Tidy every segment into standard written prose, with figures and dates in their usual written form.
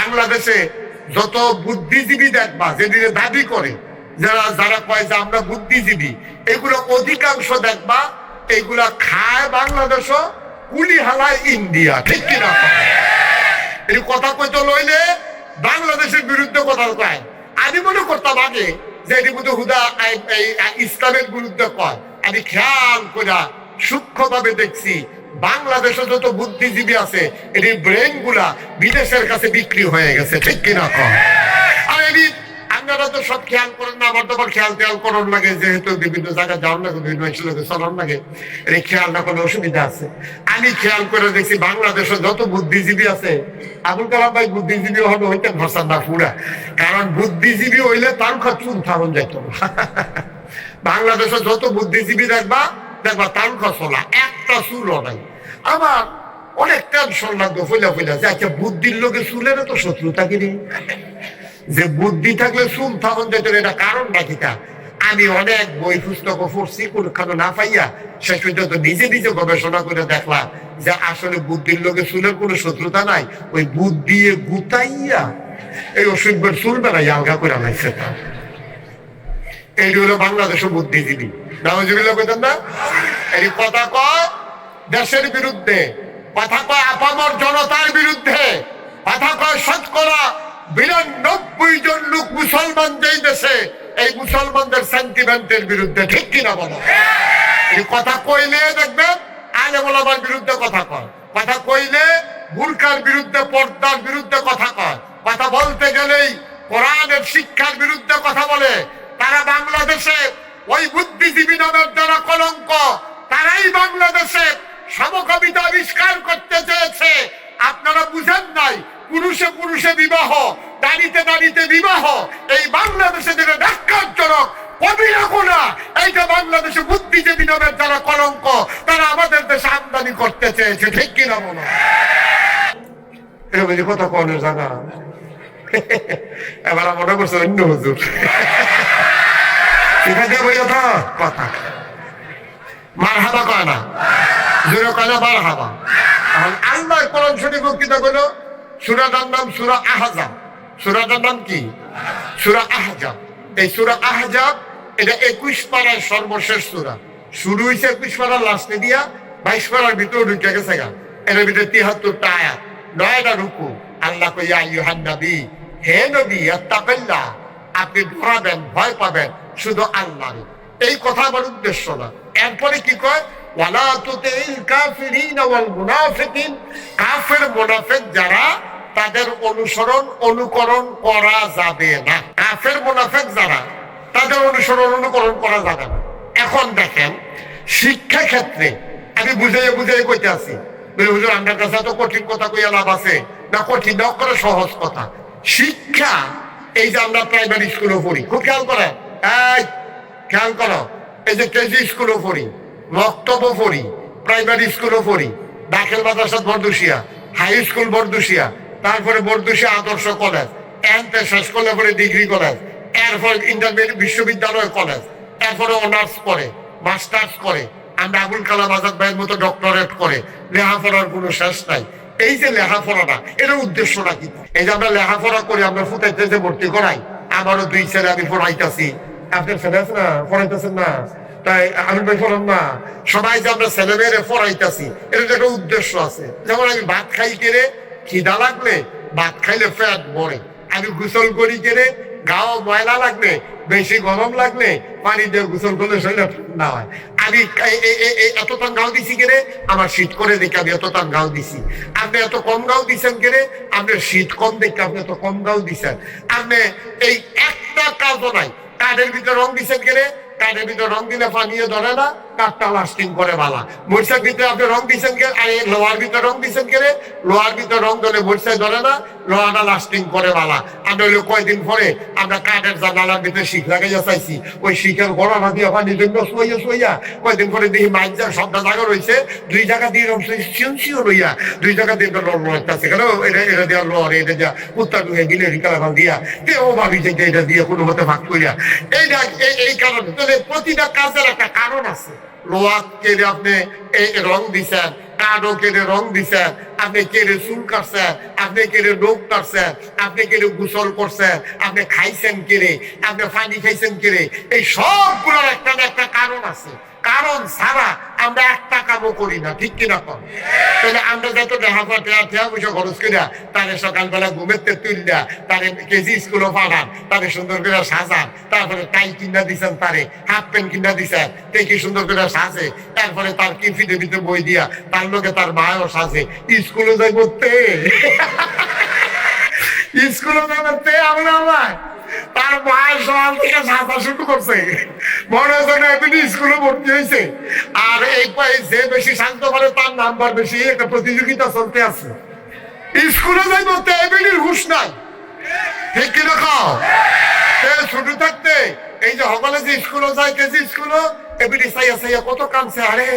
বাংলাদেশে যত বুদ্ধিজীবী দেখবা যেদিকে দাবি করে, যারা যারা কয় যে আমরা বুদ্ধিজীবী, এগুলো অধিকাংশ দেখবা এইগুলা খায় বাংলাদেশও, কুলি হালায় ইন্ডিয়া। ঠিক কিনা? এই কথা কইতে লইলে বাংলাদেশের বিরুদ্ধে কথা কয়। আমি মনে করতাম আগে যে এটি বুধ হুদা ইসলামের বিরুদ্ধে কয়। আমি খেয়াল করে সূক্ষ্মভাবে দেখছি বাংলাদেশে যত বুদ্ধিজীবী আছে এটি ব্রেন গুলা বিদেশের কাছে বিক্রি হয়ে গেছে। ঠিক কিনা? আর এটি আপনারা তো সব খেয়াল করেন না, আমার তো খেয়াল টেয়াল করার লাগে, যেহেতু বিভিন্ন জায়গায় যাওয়ার লাগে, বিভিন্ন অঞ্চলে চলার লাগে, এই খেয়াল না করলে অসুবিধা আছে। আমি খেয়াল করে দেখছি বাংলাদেশে যত বুদ্ধিজীবী আছে, আবুল কালাম ভাই বুদ্ধিজীবী হলে হইতেন ভাষার না পুরা, কারণ বুদ্ধিজীবী হইলে তার চুল থাকুন যাইত না। বাংলাদেশে যত বুদ্ধিজীবী দেখবা তার চলা একটা চুলও নাই। আমার অনেক টেনশন লাগতো ফইলা ফইলা যে আচ্ছা বুদ্ধির লোকে চুলের তো শত্রুতা কিনি, যে বুদ্ধি থাকলে চুল থাকুন যেত, এটা কারণ নাকি তা? আমি অনেক বই পুস্তক পড়ছি, কোনখানে না পাইয়া শেষ পর্যন্ত নিজে নিজে গবেষণা করে দেখলাম যে আসলে বুদ্ধির লোকে চুলের কোনো শত্রুতা নাই, ওই বুদ্ধি গুতাইয়া এই অসুখের চুল বেড়াই আলগা করে লাগছে। তা এই হলো বাংলাদেশের বুদ্ধিজীবী। নাউজুবিল্লাহ কইতেন না? এই কথা কয় দেশের বিরুদ্ধে, কথা কয় আপামর জনতার বিরুদ্ধে, কথা কয় শতকরা ৯২ জন লোক মুসলমান যেই দেশে, এই মুসলমানদের সেন্টিমেন্টের বিরুদ্ধে। ঠিক কিনা বলো? এই কথা কইলে দেখবেন আলেম ওলামার বিরুদ্ধে কথা কয়, কথা কইলে বুরকার বিরুদ্ধে, পর্দার বিরুদ্ধে কথা কয়, কথা বলতে গেলেই কোরআনের শিক্ষার বিরুদ্ধে কথা বলে। তারা বাংলাদেশে ওই বুদ্ধিজীবী নামের যারা কলঙ্ক, তারাই বাংলাদেশে সমকবিতা আবিষ্কার করতে চেয়েছে। আপনারা বুঝেন নাই, পুরুষে পুরুষে বিবাহ, নারীতে নারীতে বিবাহ, এই বাংলাদেশে যেটা ন্যাক্কারজনক কবিরা গোনা, এইটা বাংলাদেশে বুদ্ধিজীবী নামের যারা কলঙ্ক, তারা আমাদের দেশে আমদানি করতে চেয়েছে। ঠিক কিনা বলো? এরকম কথা কনের জায়গা এবার মনে করছে অন্য হুজুর এখানে কথা মারহাবা কয় না, জোরে কয় না মারহাবা। এখন আল্লাহ কোরআন শরীফ বক্তৃত করলো, সূরাটার নাম সূরা আহজাব। সূরাটার নাম কি? সূরা আহজাব। এই সূরা আহজাব এটা ২১ পারার সর্বশেষ সূরা। শুরু হয়েছে ২১ পারার লাস্টে দিয়া ২২ পারার ভিতরে ঢুকে গেছে গা। এর ভিতরে ৭৩টা আয়াত, ৯টা রুকু। আল্লাহ কয় ইয়া আইয়ুহান নবী, হে নবী ইত্তাকিল্লাহ, আপনি ডরাবেন, ভয় পাবেন শুধু আল্লাহর। এই কথা আমার উদ্দেশ্য না। এরপরে কি কয়? ওয়ালা তুতিল কাফিরিন ওয়াল মুনাফিকিন, কাফের মুনাফিক যারা, তাদের অনুসরণ অনুকরণ করা যাবে না। কাফের মুনাফিক যারা, তাদের অনুসরণ অনুকরণ করা যাবে না। এখন দেখেন শিক্ষা ক্ষেত্রে আমি বুঝাই বুঝাই কইতে আছি, হুজুর আমার কাছে তো কঠিন কথা কইয়া লাভ আছে না? কঠিন না করে সহজ কথা। শিক্ষা এই যে আমরা প্রাইমারি স্কুলে পড়ি, খুব খেয়াল করেন, এই খেয়াল করো, এই যে কেজি স্কুলে পড়ি, মক্তব পড়ি, প্রাইমারি স্কুলে পড়ি, দাখিল মাদ্রাসা বরদুশিয়া, হাই স্কুল বরদুশিয়া, তারপরে বরদুশিয়া আদর্শ কলেজ, এনতে শেষ করলে পরে ডিগ্রি কলেজ, এরপর ইন্টারমিডিয়েট বিশ্ববিদ্যালয় কলেজ, এরপরে অনার্স করে, মাস্টার্স করে, আমরা আবুল কালাম আজাদ ভাইয়ের মতো ডক্টরেট করে, লেখাপড়ার কোনো শেষ নাই। এই যে লেখাপড়াটা, এর উদ্দেশ্যটা কি? এই যে আমরা লেখাপড়া করি, আমরা ফুটাইতে যে ভর্তি করাই, আমারও ২ ছেলে আমি পড়াইতেছি, আপনার ছেলে আছে না পড়াইতেছেন না? তাই আমি পড়ান না, সবাই যে আমরা ছেলে মেয়েরে পড়াইতেছি, এর একটা উদ্দেশ্য আছে। যেমন আমি ভাত খাই কেড়ে, খিদা লাগলে ভাত খাইলে পেট ভরে, আমি গোসল করি কেড়ে, গাও ময়লা লাগলে, বেশি গরম লাগলে পানি দিয়ে গোসল করলে শরীরে ঠান্ডা হয়। আমি এত টান গাও দিছি কেড়ে, আমার শীত করে দেখে আমি এত টান গাও দিছি। আপনি এত কম গাও দিচ্ছেন কেড়ে, আপনার শীত কম দেখে আপনি এত কম গাও দিচ্ছেন। আপনি এই একটা কাজও নাই। কাঠের ভিতরে রং দিচ্ছেন কেড়ে, কাঠের ভিতরে রং দিলে পানিও ধরে না, কাঠটা লাস্টিং করে বালা। মরিচার ভিতরে আপনি রং দিচ্ছেন কে, লোহার ভিতরে রং দিচ্ছেন কেড়ে, লোহার ভিতরে রং ধরে মরিচায় ধরে না, লোহাটা লাস্টিং করে বালা। আমরা হইলো কয়দিন পরে আমরা কাঠের জানালার ভিতরে শিখ লাগাইয়া চাইছি, ওই শিখের গড়া দিয়ে পানি জন্য শুয়াইয়া শুয়াইয়া কয়দিন পরে দেখি মাইজা সবটা জায়গা রয়েছে, ২ জায়গা দিয়ে রং শিও রইয়া, ২ জায়গা দিয়ে রং রয়েছে কেন, এটা দেওয়া লোহার, এটা দেওয়া উত্তর ঢুকে গিলে রিকালাভাল দিয়া ও ভাবি যে এটা দিয়ে কোনো মতে ভাগ করিয়া। এই কারণে প্রতিটা কাজের একটা কারণ আছে। লোহা কেড়ে আপনি এই রং দিচ্ছেন, কাঠও কেড়ে রং দিছেন, আপনি কেড়ে চুল কাটছেন, আপনি কেড়ে নখ কাটছেন, আপনি কেড়ে গোসল করছেন, আপনি খাইছেন কেড়ে, আপনি পানি খাইছেন কেড়ে, এই সবগুলোর একটা না একটা কারণ আছে। কারণ ছাড়া আমরা একটা কামও করি না, ঠিক কিনা কম? তাহলে আমরা যত দেখা পয়সা খরচ করিয়া তারে সকালবেলা ঘুমের তুললা, তারে কেজি স্কুলে পাঠান, তারে সুন্দর করে সাজান, তারপরে টাই কিনা দিচ্ছেন, তারে হাফ প্যান্ট কিনা দিচ্ছেন, তে কি সুন্দর করে সাজে, তারপরে তার কিফিতে ভিতরে বই দিয়া তার লোকে তার মায়ও সাজে, স্কুলে যাই করতে স্কুলে যাবে আমরা আমার তার মায়ের সকাল থেকে সাজা শুরু করছে, মনে হচ্ছে না এমনি স্কুলে ভর্তি হয়েছে। আর এই যে বেশি শান্ত করে তার নাম্বার বেশি, একটা প্রতিযোগিতা চলতে আছে। স্কুলে যাই বলতে এমনির হুশ নাই, ঠিক কিনা খাও? ছোট থাকতে এই যে সকলে যে স্কুলে যায়, কেজি স্কুলে এমনি চাইয়া চাইয়া কত কামছে। আরে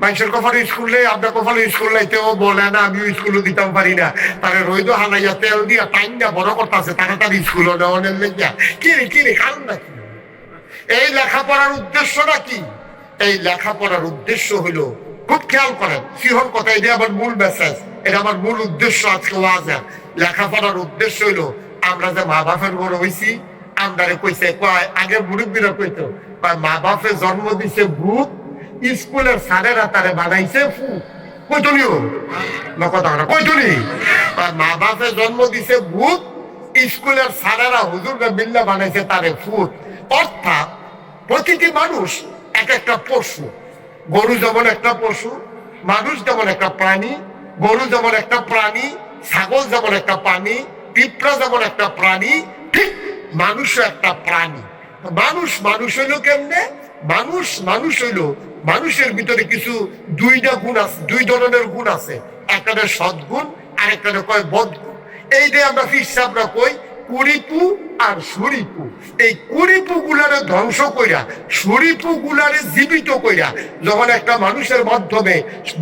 মানুষের কপালে স্কুলে, আপনার কপালে স্কুল লাইতেও বলে না আমিও স্কুলে দিতাম পারি না, তারে রইদ হানাইয়া তেল দিয়া টাইম দিয়া বড় করতেছে, তারা তার স্কুলে নেওয়ানের লেগিয়া কিরে কারণ নাকি? এই লেখাপড়ার উদ্দেশ্যটা কি? এই লেখাপড়ার উদ্দেশ্য হলো, খুব খেয়াল করেন, সিহন কথা, এটা আমার মূল মেসেজ, এটা আমার মূল উদ্দেশ্য আজকে ওয়াজের। লেখাপড়ার উদ্দেশ্য হলো, আমরা যে মা বাপের বড় হয়েছি, আমরারে কইছে কয়, আগে মুরব্বীরা কইতো মা বাপে জন্ম দিছে ভূত, স্কুলের স্যারেরা তারে বানাইছে ফুট। কইতনিও না কথা না, কইতনি মা বাপে জন্ম দিছে ভূত, স্কুলের স্যারেরা হুজুররা মিল্লা বানাইছে তারে ফুট। অর্থাৎ প্রতিটি মানুষ এক একটা পশু। গরু যেমন একটা পশু, মানুষ যেমন একটা প্রাণী, গরু যেমন একটা প্রাণী, ছাগল যেমন একটা প্রাণী, পিঁপড়া যেমন একটা প্রাণী, ঠিক মানুষও একটা প্রাণী। মানুষ হইলো কেমনে? মানুষ হইলো, মানুষের ভিতরে কিছু দুইটা গুণ আছে, দুই ধরনের গুণ আছে, একটা সদ্গুণ আর একটা কয় বদগুণ। এই যে আমরা ফিরসাবরা কই কুড়িপু আর সুরিপু, এই কুড়িপু গুলারে ধ্বংস কইরা সুরিপু গুলারে জীবিত কইরা যখন একটা মানুষের মাধ্যমে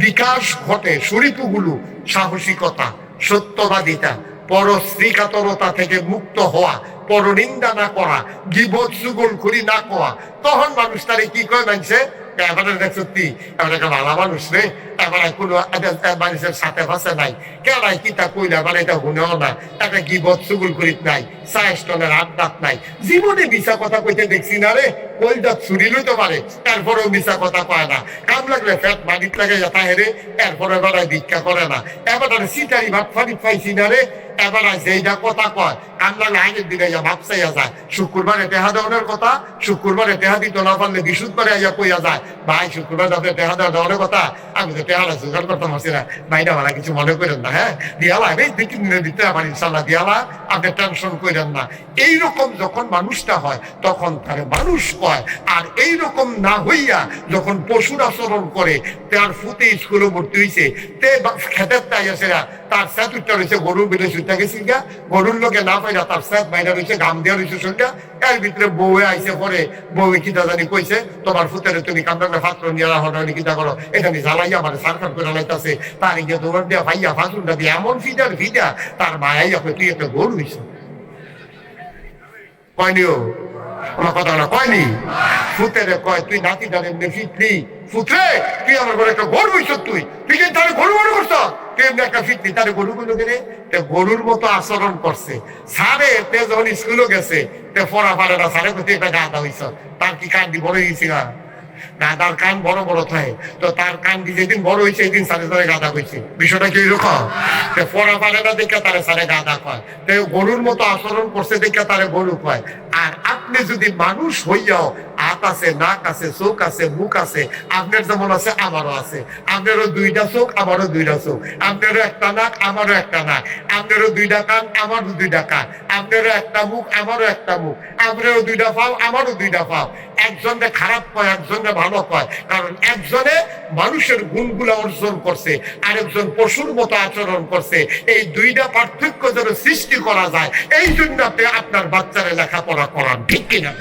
বিকাশ ঘটে, সুরিপু গুলো সাহসিকতা, সত্যবাদিতা, পরশ্রীকাতরতা থেকে মুক্ত হওয়া, পরনিন্দা না করা, গীবত চুগলখড়ি না করা, তখন মানুষ তারে কি কয়? মানছে এবারে সত্যি এবার একটা ভালো মানুষ রে, এবার কোনো মানুষের সাথে ফাঁসে নাই, কেনাই কিতা কইলে এবার এটা শুনেও না, একটা গীবত চুগলখড়ি নাই, চায়ের আড্ডাত নাই, জীবনে মিছা কথা কইতে দেখছি না রে, কইটা ছুরি লইতে পারে, এরপরেও মিছা কথা কয় না, কাম লাগলে ফ্যাট মাটিত লাগে যাতা হেরে, এরপরে বেড়ায় ভিক্ষা করে না, এবার সিটারি ভাত ফাটি পাইছি না রে, এবার যেইটা কথা কয় কাম লাগলে আগের দিনে ভাবসাইয়া যায়, শুক্রবারে টেহা দেওয়ার কথা, শুক্রবারে টেহা দিত না পারলে বিশুদ্ধবারে আইয়া কইয়া যায়, ভাই শুক্রবার আপনি টেহা দেওয়ার কথা, আমি তো টেহারা জোগাড় করতে পারছি না, ভাইটা ভাড়া কিছু মনে করেন না, হ্যাঁ দিয়ালা এই 2-3 দিনের ভিতরে আমার ইনশাল্লাহ দিয়ালা, আপনি টেনশন করেন না। এইরকম যখন মানুষটা হয় তখন তারে মানুষ কয়। আর এইরকম না হইয়া যখন পশুর আচরণ করে, তার ফুতে স্কুলে ভর্তি হয়েছে, তে খেতের তাই আছে না, তার স্যাত উঠতে রয়েছে গরুর বিলে সুইটা গেছি গা, গরুর লোকে না পাইরা তার স্যাত বাইরা রয়েছে, গাম দেওয়া রয়েছে শুনটা, এর ভিতরে বউয়ে আইসে পরে, বউয়ে কিতা জানি কইছে, তোমার ফুতেরে তুমি কামড়ালে ফাত্র নিয়ে হঠাৎ কিতা করো, এখানে জ্বালাইয়া মানে সারকার করে লাইতাছে, তার গিয়ে দৌড় দিয়া ভাইয়া ফাঁসুনটা দিয়ে এমন ফিডার ভিডা, তার মায়াই আপনি তুই একটা গরু হইছ। কয়নিও আমার কথা না, কয়নি ফুতেরে কয় তুই নাতি ডানে ফিটলি, ফুতরে তুই আমার ঘরে একটা গরু হইছ, তুই কিন্তু তাহলে গরু মনে করছ, তুই এমনি একটা ফিটলি, তাহলে গরু গুলো গেলে গরুর মতো আচরণ করছে। সারে তে যখন স্কুলে গেছে, তে পড়া পারে না, সারে কোথায় একটা গাদা হইছ, তার কি কান্দি বড় হয়েছি না, গাদার কান বড় বড় থাকে, তো তার কান যেদিন বড় হয়েছে এই দিন সারে সারে গাদা হয়েছে। বিষয়টা কি এরকম? পড়া পারে না দেখে তারে সারে গাদা কয়, তো গরুর মতো আচরণ করছে দেখে তারে গরু কয়। আর আপনি যদি মানুষ হইয়াও, হাত আছে, নাক আছে, চোখ আছে, মুখ আছে, আপনার যেমন আছে আমারও আছে, আপনারও 2টা চোখ, আমারও 2টা চোখ, আপনারও একটা নাক, আমারও একটা নাক, আপনারও 2টা কান, আমারও 2টা কান, আপনারও একটা মুখ, আমারও একটা মুখ, আপনারও 2টা পাও, আমারও 2টা পাও। একজনে খারাপ কয়, একজনে ভালো কয়, কারণ একজনে মানুষের গুণগুলা অর্জন করছে, আরেকজন পশুর মতো আচরণ করছে। এই 2টা পার্থক্য যেন সৃষ্টি করা যায়, এই জন্য আপনি আপনার বাচ্চারা লেখাপড়া করান, ঠিক কিনা?